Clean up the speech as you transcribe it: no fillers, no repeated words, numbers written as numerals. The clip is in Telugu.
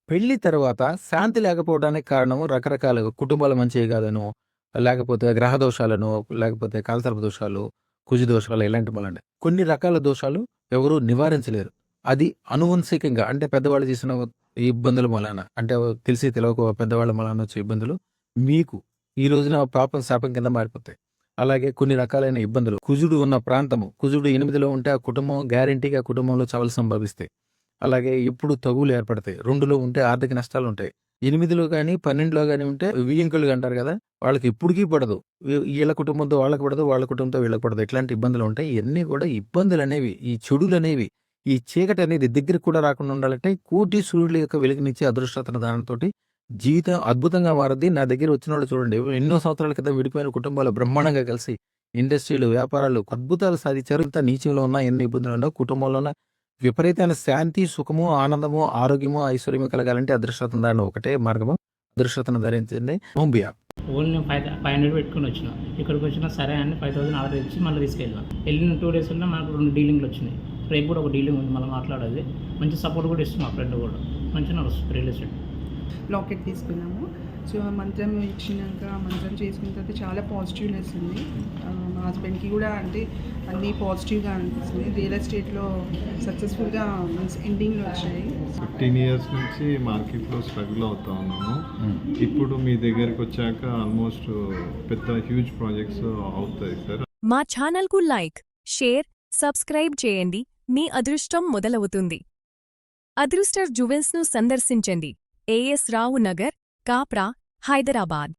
పెళ్లి తర్వాత శాంతి లేకపోవడానికి కారణము రకరకాలుగా కుటుంబాలు మంచివి కాదనో, లేకపోతే గ్రహ దోషాలనో, లేకపోతే కాలసర్ప దోషాలు, కుజ దోషాలు ఇలాంటి వలన కొన్ని రకాల దోషాలు ఎవరు నివారించలేరు. అది అనువంశికంగా అంటే పెద్దవాళ్ళు చేసిన ఈ ఇబ్బందుల వలన అంటే తెలిసి తెలవక పెద్దవాళ్ళ వలన వచ్చే ఇబ్బందులు మీకు ఈ రోజున పాపం శాపం కింద మారిపోతాయి. అలాగే కొన్ని రకాలైన ఇబ్బందులు కుజుడు ఉన్న ప్రాంతము కుజుడు 8లో ఉంటే ఆ కుటుంబం గ్యారంటీగా కుటుంబంలో చావులు సంభవిస్తాయి. అలాగే ఎప్పుడు తగువులు ఏర్పడతాయి. 2లో ఉంటే ఆర్థిక నష్టాలుంటాయి. 8లో గాని, 12లో గాని ఉంటే వియ్యంకులుగా అంటారు గదా! వాళ్ళకి ఎప్పటికి పడదు. ఈళ్ళ కుటుంబంతో వాళ్ళకి పడదు. వాళ్ళ కుటుంబంతో వీళ్ళకి పడదు. ఇట్లాంటి ఇబ్బందులుంటాయి. ఇయన్నీ కూడా ఇబ్బందులనేవి, ఈ చెడులనేవి, ఈ చీకటనేది దగ్గరికి కూడా రాకుండా ఉండాలంటే కోటి సూర్యుల యొక్క వెలుగునిచ్చే అదృష్టతన దానంతోటి జీవితం అద్భుతంగా మారద్ది. నా దగ్గర వచ్చినోళ్ళు చూడండి ఎన్నో సంవత్సరాల క్రితం విడిపోయిన కుటుంబాలు బ్రహ్మాండంగా కలిసి ఇండస్ట్రీలు, వ్యాపారాలు అద్భుతాలు సాధించారు. ఇంత నీచంలో ఉన్న ఎన్ని ఇబ్బందులున్నా కుటుంబంలో విపరీతమైన శాంతి, సుఖము, ఆనందము, ఆరోగ్యము, ఐశ్వర్యము కలగాలంటే అదృష్టతను దారిన ఒకటే మార్గము. అదృష్టతను ధరించండి. హోంబియా ఓన్లీ నేను 500 పెట్టుకొని వచ్చిన. ఇక్కడికి వచ్చినా సరే అని 5000 ఆర్డర్ ఇచ్చి మళ్ళీ తీసుకెళ్ళిన. వెళ్ళిన 2 డేస్లో మనకు 2 డీలింగ్లు వచ్చినాయి. రేపు కూడా ఒక డీలింగ్ ఉంది మళ్ళీ మాట్లాడేది. మంచి సపోర్ట్ కూడా ఇస్తుంది మా ఫ్రెండ్ కూడా. మంచిగా నడుస్తుంది రియల్ ఎస్టేట్. లాకెట్ తీసుకున్నాము. సో మంత్రం ఇచ్చినాక మంత్రం చేసుకున్న తర్వాత చాలా పాజిటివ్నెస్ ఉంది. మా హస్బెండ్కి కూడా అంటే అన్నీ పాజిటివ్గా అనిపిస్తుంది. రియల్ ఎస్టేట్లో సక్సెస్ఫుల్గా మీన్స్ ఎండింగ్లో వచ్చాయి. 15 years నుంచి మార్కెట్లో స్ట్రగుల్ అవుతా ఉన్నాము. ఇప్పుడు మీ దగ్గరికి వచ్చాక ఆల్మోస్ట్ పెద్ద హ్యూజ్ ప్రాజెక్ట్స్ అవుతాయి సార్. మా ఛానల్కు లైక్, షేర్, సబ్స్క్రైబ్ చేయండి. మీ అదృష్టం మొదలవుతుంది. అదృష్ట జ్యువెల్స్ను సందర్శించండి. ఏఎస్ రావు నగర్, కాప్రా, హైదరాబాద్.